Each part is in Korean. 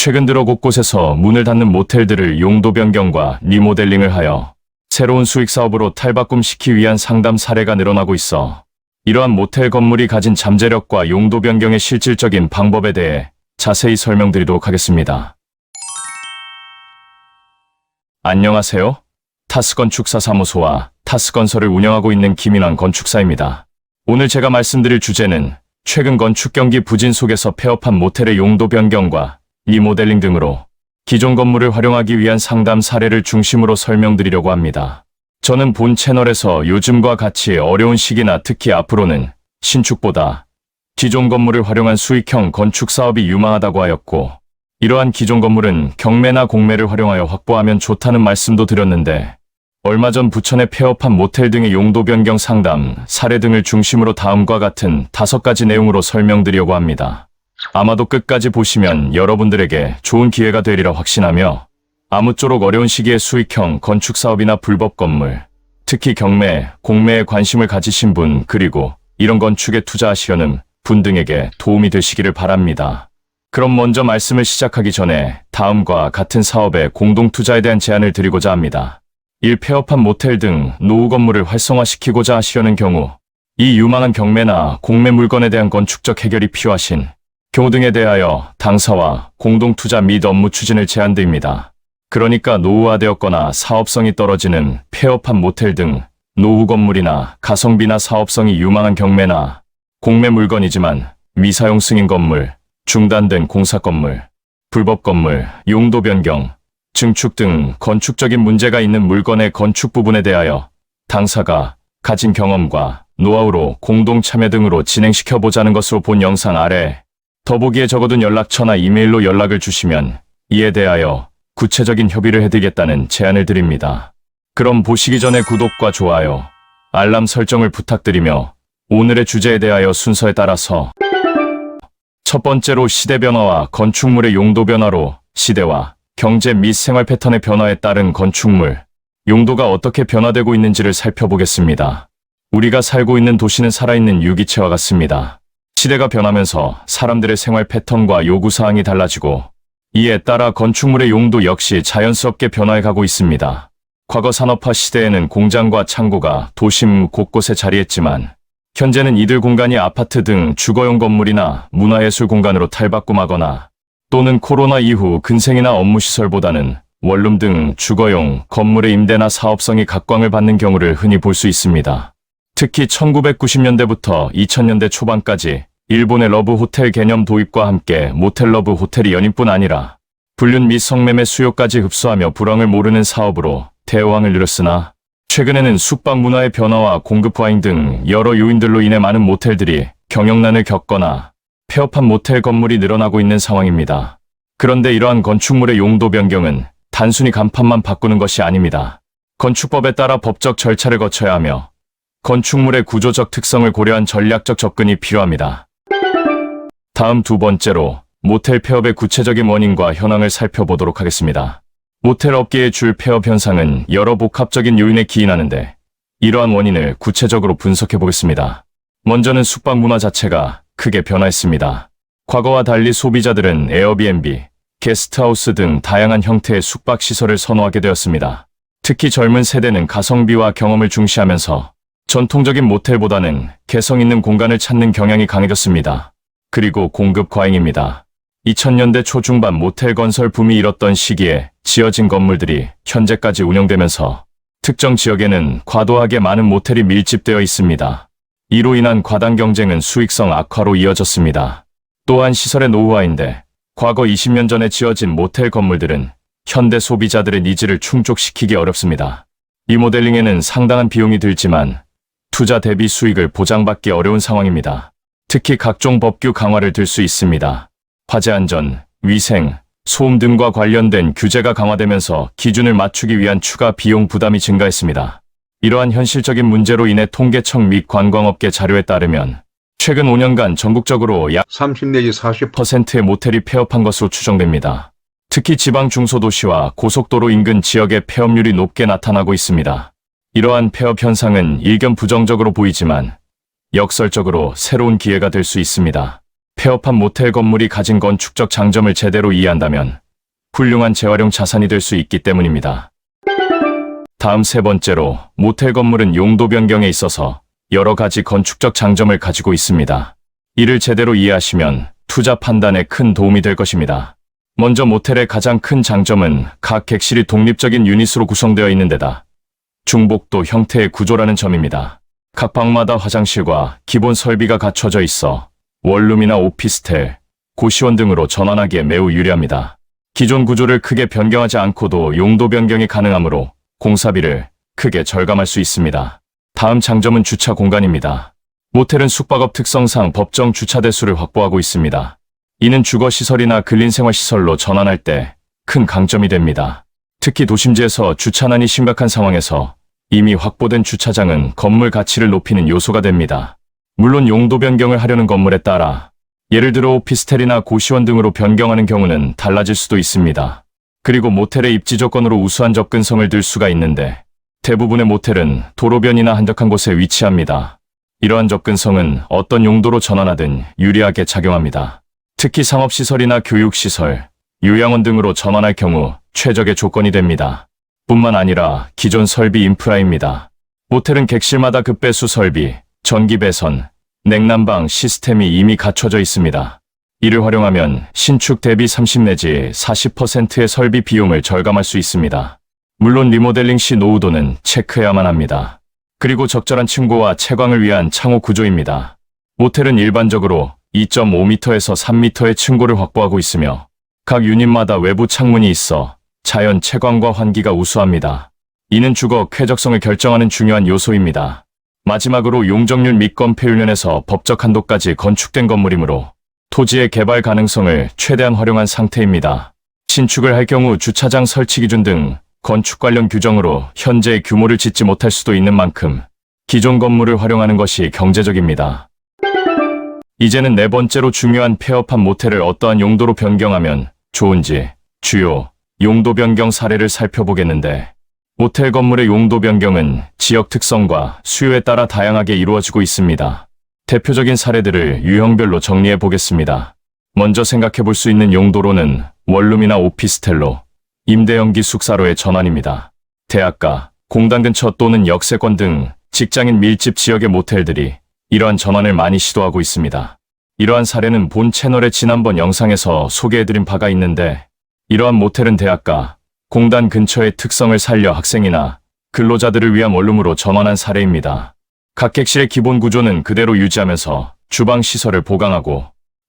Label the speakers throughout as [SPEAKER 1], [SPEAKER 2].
[SPEAKER 1] 최근 들어 곳곳에서 문을 닫는 모텔들을 용도 변경과 리모델링을 하여 새로운 수익 사업으로 탈바꿈시키기 위한 상담 사례가 늘어나고 있어 이러한 모텔 건물이 가진 잠재력과 용도 변경의 실질적인 방법에 대해 자세히 설명드리도록 하겠습니다. 안녕하세요. 타스건축사 사무소와 타스건설을 운영하고 있는 김인환 건축사입니다. 오늘 제가 말씀드릴 주제는 최근 건축 경기 부진 속에서 폐업한 모텔의 용도 변경과 리모델링 등으로 기존 건물을 활용하기 위한 상담 사례를 중심으로 설명드리려고 합니다. 저는 본 채널에서 요즘과 같이 어려운 시기나 특히 앞으로는 신축보다 기존 건물을 활용한 수익형 건축 사업이 유망하다고 하였고, 이러한 기존 건물은 경매나 공매를 활용하여 확보하면 좋다는 말씀도 드렸는데, 얼마 전 부천의 폐업한 모텔 등의 용도 변경 상담 사례 등을 중심으로 다음과 같은 5가지 내용으로 설명드리려고 합니다. 아마도 끝까지 보시면 여러분들에게 좋은 기회가 되리라 확신하며, 아무쪼록 어려운 시기에 수익형 건축 사업이나 불법 건물, 특히 경매, 공매에 관심을 가지신 분, 그리고 이런 건축에 투자하시려는 분 등에게 도움이 되시기를 바랍니다. 그럼 먼저 말씀을 시작하기 전에 다음과 같은 사업의 공동투자에 대한 제안을 드리고자 합니다. 1. 폐업한 모텔 등 노후 건물을 활성화시키고자 하시려는 경우, 이 유망한 경매나 공매 물건에 대한 건축적 해결이 필요하신 경우 등에 대하여 당사와 공동투자 및 업무 추진을 제안드립니다. 그러니까 노후화되었거나 사업성이 떨어지는 폐업한 모텔 등 노후 건물이나 가성비나 사업성이 유망한 경매나 공매 물건이지만 미사용 승인 건물, 중단된 공사 건물, 불법 건물, 용도 변경, 증축 등 건축적인 문제가 있는 물건의 건축 부분에 대하여 당사가 가진 경험과 노하우로 공동 참여 등으로 진행시켜보자는 것으로 본 영상 아래 더보기에 적어둔 연락처나 이메일로 연락을 주시면 이에 대하여 구체적인 협의를 해드리겠다는 제안을 드립니다. 그럼 보시기 전에 구독과 좋아요, 알람 설정을 부탁드리며 오늘의 주제에 대하여 순서에 따라서 첫 번째로 시대 변화와 건축물의 용도 변화로 시대와 경제 및 생활 패턴의 변화에 따른 건축물, 용도가 어떻게 변화되고 있는지를 살펴보겠습니다. 우리가 살고 있는 도시는 살아있는 유기체와 같습니다. 시대가 변하면서 사람들의 생활 패턴과 요구사항이 달라지고 이에 따라 건축물의 용도 역시 자연스럽게 변화해가고 있습니다. 과거 산업화 시대에는 공장과 창고가 도심 곳곳에 자리했지만 현재는 이들 공간이 아파트 등 주거용 건물이나 문화예술 공간으로 탈바꿈하거나 또는 코로나 이후 근생이나 업무시설보다는 원룸 등 주거용 건물의 임대나 사업성이 각광을 받는 경우를 흔히 볼 수 있습니다. 특히 1990년대부터 2000년대 초반까지 일본의 러브 호텔 개념 도입과 함께 모텔 러브 호텔이 연인뿐 아니라 불륜 및 성매매 수요까지 흡수하며 불황을 모르는 사업으로 대호황을 이뤘으나 최근에는 숙박 문화의 변화와 공급 과잉 등 여러 요인들로 인해 많은 모텔들이 경영난을 겪거나 폐업한 모텔 건물이 늘어나고 있는 상황입니다. 그런데 이러한 건축물의 용도 변경은 단순히 간판만 바꾸는 것이 아닙니다. 건축법에 따라 법적 절차를 거쳐야 하며 건축물의 구조적 특성을 고려한 전략적 접근이 필요합니다. 다음 두 번째로 모텔 폐업의 구체적인 원인과 현황을 살펴보도록 하겠습니다. 모텔 업계의 줄 폐업 현상은 여러 복합적인 요인에 기인하는데 이러한 원인을 구체적으로 분석해 보겠습니다. 먼저는 숙박 문화 자체가 크게 변화했습니다. 과거와 달리 소비자들은 에어비앤비, 게스트하우스 등 다양한 형태의 숙박시설을 선호하게 되었습니다. 특히 젊은 세대는 가성비와 경험을 중시하면서 전통적인 모텔보다는 개성 있는 공간을 찾는 경향이 강해졌습니다. 그리고 공급 과잉입니다. 2000년대 초중반 모텔 건설 붐이 일었던 시기에 지어진 건물들이 현재까지 운영되면서 특정 지역에는 과도하게 많은 모텔이 밀집되어 있습니다. 이로 인한 과당 경쟁은 수익성 악화로 이어졌습니다. 또한 시설의 노후화인데 과거 20년 전에 지어진 모텔 건물들은 현대 소비자들의 니즈를 충족시키기 어렵습니다. 리모델링에는 상당한 비용이 들지만 투자 대비 수익을 보장받기 어려운 상황입니다. 특히 각종 법규 강화를 들 수 있습니다. 화재 안전, 위생, 소음 등과 관련된 규제가 강화되면서 기준을 맞추기 위한 추가 비용 부담이 증가했습니다. 이러한 현실적인 문제로 인해 통계청 및 관광업계 자료에 따르면 최근 5년간 전국적으로 약
[SPEAKER 2] 30 내지
[SPEAKER 1] 40%의 모텔이 폐업한 것으로 추정됩니다. 특히 지방 중소도시와 고속도로 인근 지역의 폐업률이 높게 나타나고 있습니다. 이러한 폐업 현상은 일견 부정적으로 보이지만 역설적으로 새로운 기회가 될 수 있습니다. 폐업한 모텔 건물이 가진 건축적 장점을 제대로 이해한다면 훌륭한 재활용 자산이 될 수 있기 때문입니다. 다음 세 번째로, 모텔 건물은 용도 변경에 있어서 여러 가지 건축적 장점을 가지고 있습니다. 이를 제대로 이해하시면 투자 판단에 큰 도움이 될 것입니다. 먼저 모텔의 가장 큰 장점은 각 객실이 독립적인 유닛으로 구성되어 있는 데다 중복도 형태의 구조라는 점입니다. 각 방마다 화장실과 기본 설비가 갖춰져 있어 원룸이나 오피스텔, 고시원 등으로 전환하기에 매우 유리합니다. 기존 구조를 크게 변경하지 않고도 용도 변경이 가능하므로 공사비를 크게 절감할 수 있습니다. 다음 장점은 주차 공간입니다. 모텔은 숙박업 특성상 법정 주차 대수를 확보하고 있습니다. 이는 주거시설이나 근린생활시설로 전환할 때 큰 강점이 됩니다. 특히 도심지에서 주차난이 심각한 상황에서 이미 확보된 주차장은 건물 가치를 높이는 요소가 됩니다. 물론 용도 변경을 하려는 건물에 따라 예를 들어 오피스텔이나 고시원 등으로 변경하는 경우는 달라질 수도 있습니다. 그리고 모텔의 입지 조건으로 우수한 접근성을 들 수가 있는데 대부분의 모텔은 도로변이나 한적한 곳에 위치합니다. 이러한 접근성은 어떤 용도로 전환하든 유리하게 작용합니다. 특히 상업시설이나 교육시설, 요양원 등으로 전환할 경우 최적의 조건이 됩니다. 뿐만 아니라 기존 설비 인프라입니다. 모텔은 객실마다 급배수 설비, 전기 배선, 냉난방 시스템이 이미 갖춰져 있습니다. 이를 활용하면 신축 대비 30 내지 40%의 설비 비용을 절감할 수 있습니다. 물론 리모델링 시 노후도는 체크해야만 합니다. 그리고 적절한 층고와 채광을 위한 창호 구조입니다. 모텔은 일반적으로 2.5m에서 3m의 층고를 확보하고 있으며 각 유닛마다 외부 창문이 있어 자연 채광과 환기가 우수합니다. 이는 주거 쾌적성을 결정하는 중요한 요소입니다. 마지막으로 용적률 및 건폐율 면에서 법적 한도까지 건축된 건물이므로 토지의 개발 가능성을 최대한 활용한 상태입니다. 신축을 할 경우 주차장 설치 기준 등 건축 관련 규정으로 현재의 규모를 짓지 못할 수도 있는 만큼 기존 건물을 활용하는 것이 경제적입니다. 이제는 네 번째로 중요한 폐업한 모텔을 어떠한 용도로 변경하면 좋은지 주요 용도 변경 사례를 살펴보겠는데, 모텔 건물의 용도 변경은 지역 특성과 수요에 따라 다양하게 이루어지고 있습니다. 대표적인 사례들을 유형별로 정리해 보겠습니다. 먼저 생각해 볼 수 있는 용도로는 원룸이나 오피스텔로, 임대형 기숙사로의 전환입니다. 대학가, 공단 근처 또는 역세권 등 직장인 밀집 지역의 모텔들이 이러한 전환을 많이 시도하고 있습니다. 이러한 사례는 본 채널의 지난번 영상에서 소개해드린 바가 있는데, 이러한 모텔은 대학가, 공단 근처의 특성을 살려 학생이나 근로자들을 위한 원룸으로 전환한 사례입니다. 각 객실의 기본 구조는 그대로 유지하면서 주방 시설을 보강하고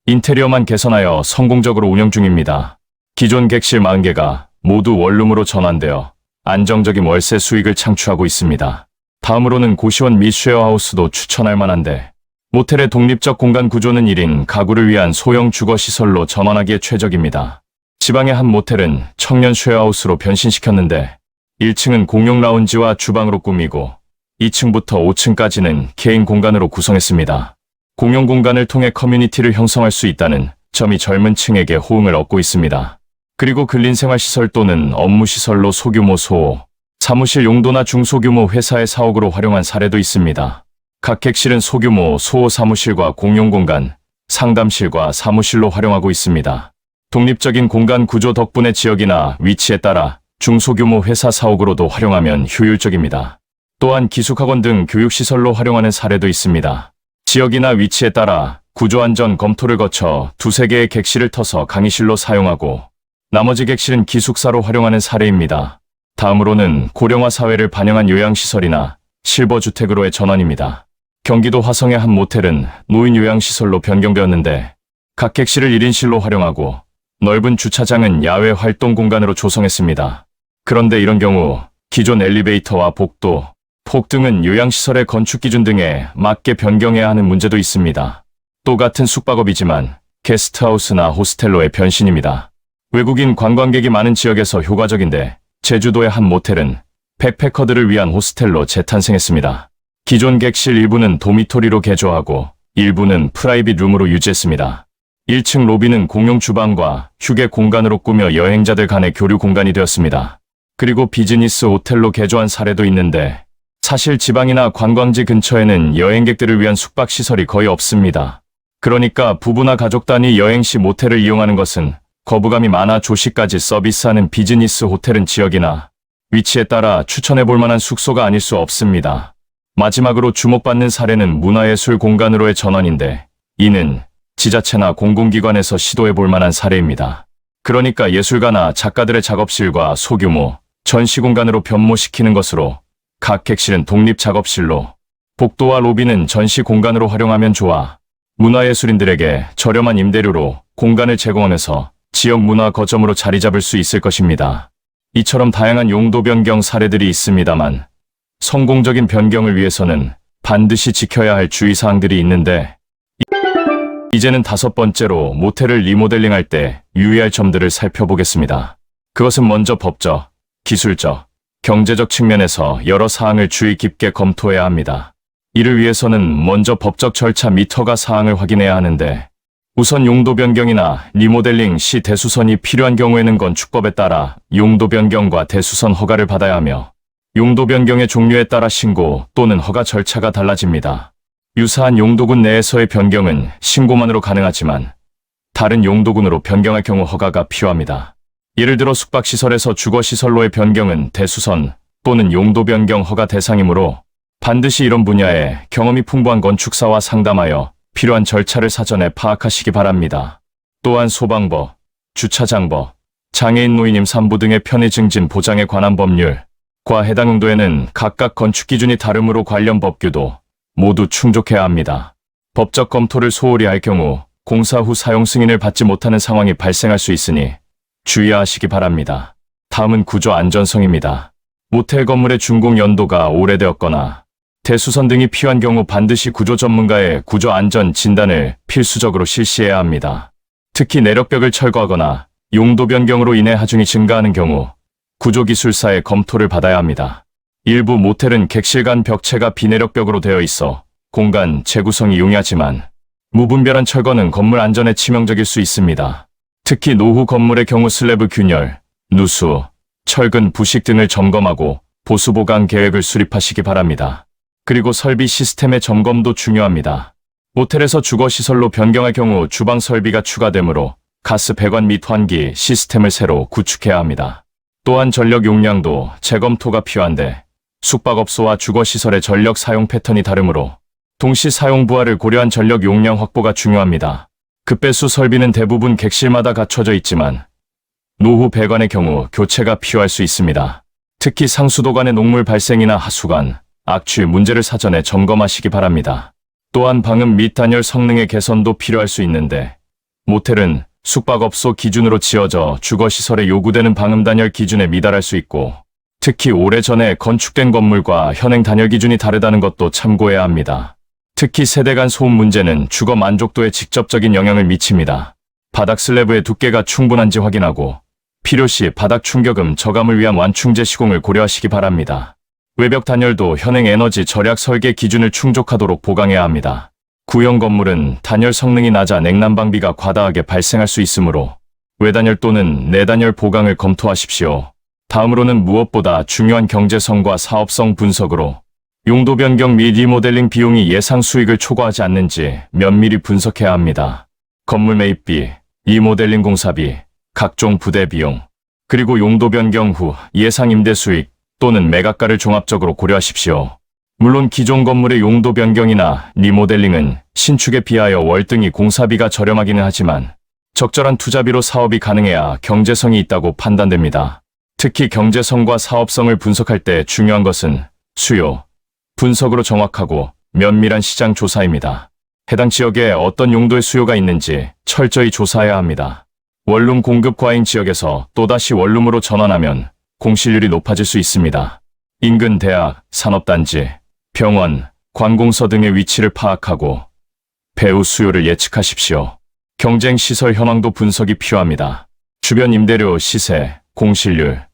[SPEAKER 1] 인테리어만 개선하여 성공적으로 운영 중입니다. 기존 객실 40개가 모두 원룸으로 전환되어 안정적인 월세 수익을 창출하고 있습니다. 다음으로는 고시원 및 쉐어하우스도 추천할 만한데, 모텔의 독립적 공간 구조는 1인 가구를 위한 소형 주거시설로 전환하기에 최적입니다. 지방의 한 모텔은 청년 쉐어하우스로 변신시켰는데 1층은 공용 라운지와 주방으로 꾸미고 2층부터 5층까지는 개인 공간으로 구성했습니다. 공용 공간을 통해 커뮤니티를 형성할 수 있다는 점이 젊은 층에게 호응을 얻고 있습니다. 그리고 근린생활시설 또는 업무시설로 소규모 소호, 사무실 용도나 중소규모 회사의 사옥으로 활용한 사례도 있습니다. 각 객실은 소규모 소호 사무실과 공용 공간, 상담실과 사무실로 활용하고 있습니다. 독립적인 공간 구조 덕분에 지역이나 위치에 따라 중소규모 회사 사옥으로도 활용하면 효율적입니다. 또한 기숙학원 등 교육시설로 활용하는 사례도 있습니다. 지역이나 위치에 따라 구조안전 검토를 거쳐 2~3개의 객실을 터서 강의실로 사용하고 나머지 객실은 기숙사로 활용하는 사례입니다. 다음으로는 고령화 사회를 반영한 요양시설이나 실버주택으로의 전환입니다. 경기도 화성의 한 모텔은 노인 요양시설로 변경되었는데 각 객실을 1인실로 활용하고 넓은 주차장은 야외 활동 공간으로 조성했습니다. 그런데 이런 경우 기존 엘리베이터와 복도, 폭 등은 요양시설의 건축 기준 등에 맞게 변경해야 하는 문제도 있습니다. 또 같은 숙박업이지만 게스트하우스나 호스텔로의 변신입니다. 외국인 관광객이 많은 지역에서 효과적인데 제주도의 한 모텔은 백패커들을 위한 호스텔로 재탄생했습니다. 기존 객실 일부는 도미토리로 개조하고 일부는 프라이빗 룸으로 유지했습니다. 1층 로비는 공용 주방과 휴게 공간으로 꾸며 여행자들 간의 교류 공간이 되었습니다. 그리고 비즈니스 호텔로 개조한 사례도 있는데 사실 지방이나 관광지 근처에는 여행객들을 위한 숙박시설이 거의 없습니다. 그러니까 부부나 가족 단위 여행 시 모텔을 이용하는 것은 거부감이 많아 조식까지 서비스하는 비즈니스 호텔은 지역이나 위치에 따라 추천해 볼 만한 숙소가 아닐 수 없습니다. 마지막으로 주목받는 사례는 문화예술 공간으로의 전환인데 이는 지자체나 공공기관에서 시도해 볼 만한 사례입니다. 그러니까 예술가나 작가들의 작업실과 소규모 전시 공간으로 변모시키는 것으로 각 객실은 독립 작업실로 복도와 로비는 전시 공간으로 활용하면 좋아 문화예술인들에게 저렴한 임대료로 공간을 제공하면서 지역 문화 거점으로 자리 잡을 수 있을 것입니다. 이처럼 다양한 용도 변경 사례들이 있습니다만 성공적인 변경을 위해서는 반드시 지켜야 할 주의사항들이 있는데 이제는 5번째로 모텔을 리모델링할 때 유의할 점들을 살펴보겠습니다. 그것은 먼저 법적, 기술적, 경제적 측면에서 여러 사항을 주의 깊게 검토해야 합니다. 이를 위해서는 먼저 법적 절차 및 허가 사항을 확인해야 하는데 우선 용도 변경이나 리모델링 시 대수선이 필요한 경우에는 건축법에 따라 용도 변경과 대수선 허가를 받아야 하며 용도 변경의 종류에 따라 신고 또는 허가 절차가 달라집니다. 유사한 용도군 내에서의 변경은 신고만으로 가능하지만 다른 용도군으로 변경할 경우 허가가 필요합니다. 예를 들어 숙박시설에서 주거시설로의 변경은 대수선 또는 용도 변경 허가 대상이므로 반드시 이런 분야에 경험이 풍부한 건축사와 상담하여 필요한 절차를 사전에 파악하시기 바랍니다. 또한 소방법, 주차장법, 장애인 노인 임산부 등의 편의 증진 보장에 관한 법률과 해당 용도에는 각각 건축 기준이 다르므로 관련 법규도 모두 충족해야 합니다. 법적 검토를 소홀히 할 경우 공사 후 사용 승인을 받지 못하는 상황이 발생할 수 있으니 주의하시기 바랍니다. 다음은 구조 안전성입니다. 모텔 건물의 준공 연도가 오래되었거나 대수선 등이 필요한 경우 반드시 구조 전문가의 구조 안전 진단을 필수적으로 실시해야 합니다. 특히 내력벽을 철거하거나 용도 변경으로 인해 하중이 증가하는 경우 구조기술사의 검토를 받아야 합니다. 일부 모텔은 객실 간 벽체가 비내력벽으로 되어 있어 공간 재구성이 용이하지만 무분별한 철거는 건물 안전에 치명적일 수 있습니다. 특히 노후 건물의 경우 슬래브 균열, 누수, 철근 부식 등을 점검하고 보수 보강 계획을 수립하시기 바랍니다. 그리고 설비 시스템의 점검도 중요합니다. 모텔에서 주거시설로 변경할 경우 주방 설비가 추가되므로 가스 배관 및 환기 시스템을 새로 구축해야 합니다. 또한 전력 용량도 재검토가 필요한데 숙박업소와 주거시설의 전력 사용 패턴이 다르므로 동시 사용 부하를 고려한 전력 용량 확보가 중요합니다. 급배수 설비는 대부분 객실마다 갖춰져 있지만 노후 배관의 경우 교체가 필요할 수 있습니다. 특히 상수도 간의 녹물 발생이나 하수관, 악취 문제를 사전에 점검하시기 바랍니다. 또한 방음 및 단열 성능의 개선도 필요할 수 있는데 모텔은 숙박업소 기준으로 지어져 주거시설에 요구되는 방음 단열 기준에 미달할 수 있고 특히 오래전에 건축된 건물과 현행 단열 기준이 다르다는 것도 참고해야 합니다. 특히 세대 간 소음 문제는 주거 만족도에 직접적인 영향을 미칩니다. 바닥 슬래브의 두께가 충분한지 확인하고 필요시 바닥 충격음 저감을 위한 완충제 시공을 고려하시기 바랍니다. 외벽 단열도 현행 에너지 절약 설계 기준을 충족하도록 보강해야 합니다. 구형 건물은 단열 성능이 낮아 냉난방비가 과다하게 발생할 수 있으므로 외단열 또는 내단열 보강을 검토하십시오. 다음으로는 무엇보다 중요한 경제성과 사업성 분석으로 용도 변경 및 리모델링 비용이 예상 수익을 초과하지 않는지 면밀히 분석해야 합니다. 건물 매입비, 리모델링 공사비, 각종 부대 비용, 그리고 용도 변경 후 예상 임대 수익 또는 매각가를 종합적으로 고려하십시오. 물론 기존 건물의 용도 변경이나 리모델링은 신축에 비하여 월등히 공사비가 저렴하기는 하지만 적절한 투자비로 사업이 가능해야 경제성이 있다고 판단됩니다. 특히 경제성과 사업성을 분석할 때 중요한 것은 수요, 분석으로 정확하고 면밀한 시장 조사입니다. 해당 지역에 어떤 용도의 수요가 있는지 철저히 조사해야 합니다. 원룸 공급 과잉 지역에서 또다시 원룸으로 전환하면 공실률이 높아질 수 있습니다. 인근 대학, 산업단지, 병원, 관공서 등의 위치를 파악하고 배후 수요를 예측하십시오. 경쟁시설 현황도 분석이 필요합니다. 주변 임대료 시세, 공실률,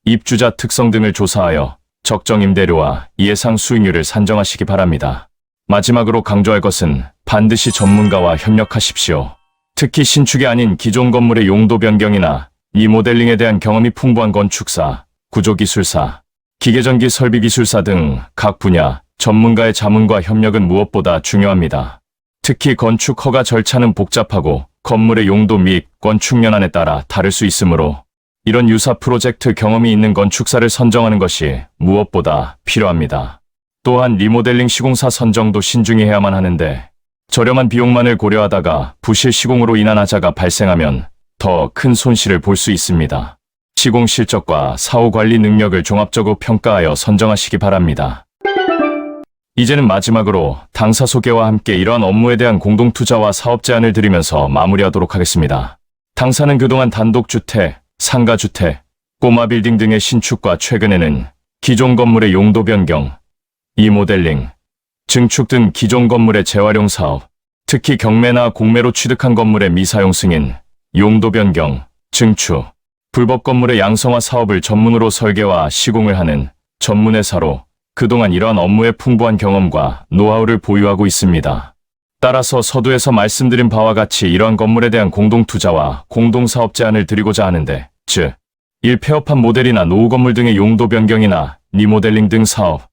[SPEAKER 1] 입주자 특성 등을 조사하여 적정 임대료와 예상 수익률을 산정하시기 바랍니다. 마지막으로 강조할 것은 반드시 전문가와 협력하십시오. 특히 신축이 아닌 기존 건물의 용도 변경이나 리모델링에 대한 경험이 풍부한 건축사, 구조기술사, 기계전기 설비기술사 등 각 분야 전문가의 자문과 협력은 무엇보다 중요합니다. 특히 건축 허가 절차는 복잡하고 건물의 용도 및 건축 연한에 따라 다를 수 있으므로 이런 유사 프로젝트 경험이 있는 건축사를 선정하는 것이 무엇보다 필요합니다. 또한 리모델링 시공사 선정도 신중히 해야만 하는데 저렴한 비용만을 고려하다가 부실 시공으로 인한 하자가 발생하면 더 큰 손실을 볼 수 있습니다. 시공 실적과 사후 관리 능력을 종합적으로 평가하여 선정하시기 바랍니다. 이제는 마지막으로 당사 소개와 함께 이러한 업무에 대한 공동투자와 사업 제안을 드리면서 마무리하도록 하겠습니다. 당사는 그동안 단독주택, 상가주택, 꼬마빌딩 등의 신축과 최근에는 기존 건물의 용도 변경, 리모델링, 증축 등 기존 건물의 재활용 사업, 특히 경매나 공매로 취득한 건물의 미사용 승인, 용도 변경, 증축, 불법 건물의 양성화 사업을 전문으로 설계와 시공을 하는 전문회사로 그동안 이러한 업무의 풍부한 경험과 노하우를 보유하고 있습니다. 따라서 서두에서 말씀드린 바와 같이 이러한 건물에 대한 공동투자와 공동사업 제안을 드리고자 하는데, 즉, 1. 폐업한 모델이나 노후 건물 등의 용도 변경이나 리모델링 등 사업,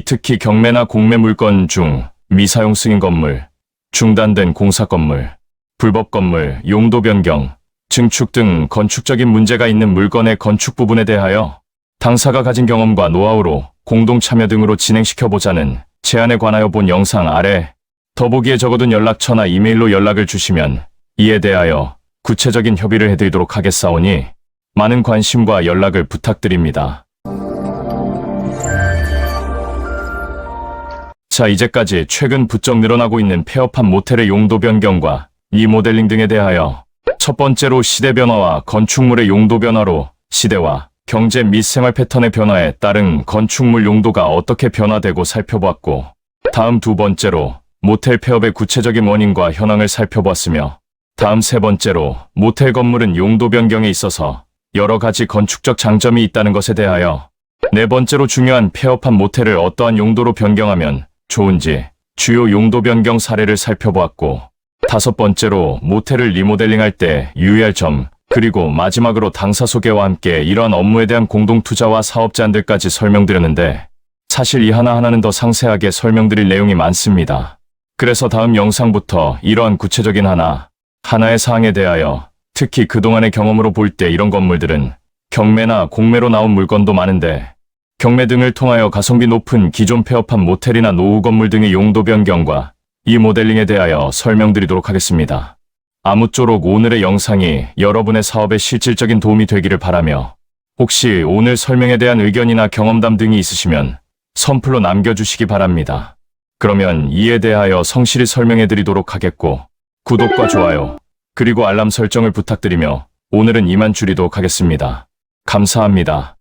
[SPEAKER 1] 특히 경매나 공매 물건 중 미사용 승인 건물, 중단된 공사 건물, 불법 건물, 용도 변경, 증축 등 건축적인 문제가 있는 물건의 건축 부분에 대하여 당사가 가진 경험과 노하우로 공동 참여 등으로 진행시켜보자는 제안에 관하여 본 영상 아래 더보기에 적어둔 연락처나 이메일로 연락을 주시면 이에 대하여 구체적인 협의를 해드리도록 하겠사오니 많은 관심과 연락을 부탁드립니다. 자, 이제까지 최근 부쩍 늘어나고 있는 폐업한 모텔의 용도 변경과 리모델링 등에 대하여 첫 번째로 시대 변화와 건축물의 용도 변화로 시대와 경제 및 생활 패턴의 변화에 따른 건축물 용도가 어떻게 변화되고 살펴보았고, 다음 두 번째로 모텔 폐업의 구체적인 원인과 현황을 살펴보았으며, 다음 세 번째로 모텔 건물은 용도 변경에 있어서 여러 가지 건축적 장점이 있다는 것에 대하여, 네 번째로 중요한 폐업한 모텔을 어떠한 용도로 변경하면 좋은지 주요 용도 변경 사례를 살펴보았고, 다섯 번째로 모텔을 리모델링할 때 유의할 점, 그리고 마지막으로 당사 소개와 함께 이러한 업무에 대한 공동투자와 사업 제안들까지 설명드렸는데, 사실 이 하나하나는 더 상세하게 설명드릴 내용이 많습니다. 그래서 다음 영상부터 이러한 구체적인 하나의 사항에 대하여, 특히 그동안의 경험으로 볼 때 이런 건물들은 경매나 공매로 나온 물건도 많은데, 경매 등을 통하여 가성비 높은 기존 폐업한 모텔이나 노후 건물 등의 용도 변경과 이 모델링에 대하여 설명드리도록 하겠습니다. 아무쪼록 오늘의 영상이 여러분의 사업에 실질적인 도움이 되기를 바라며, 혹시 오늘 설명에 대한 의견이나 경험담 등이 있으시면 선플로 남겨주시기 바랍니다. 그러면 이에 대하여 성실히 설명해드리도록 하겠고, 구독과 좋아요, 그리고 알람 설정을 부탁드리며 오늘은 이만 줄이도록 하겠습니다. 감사합니다.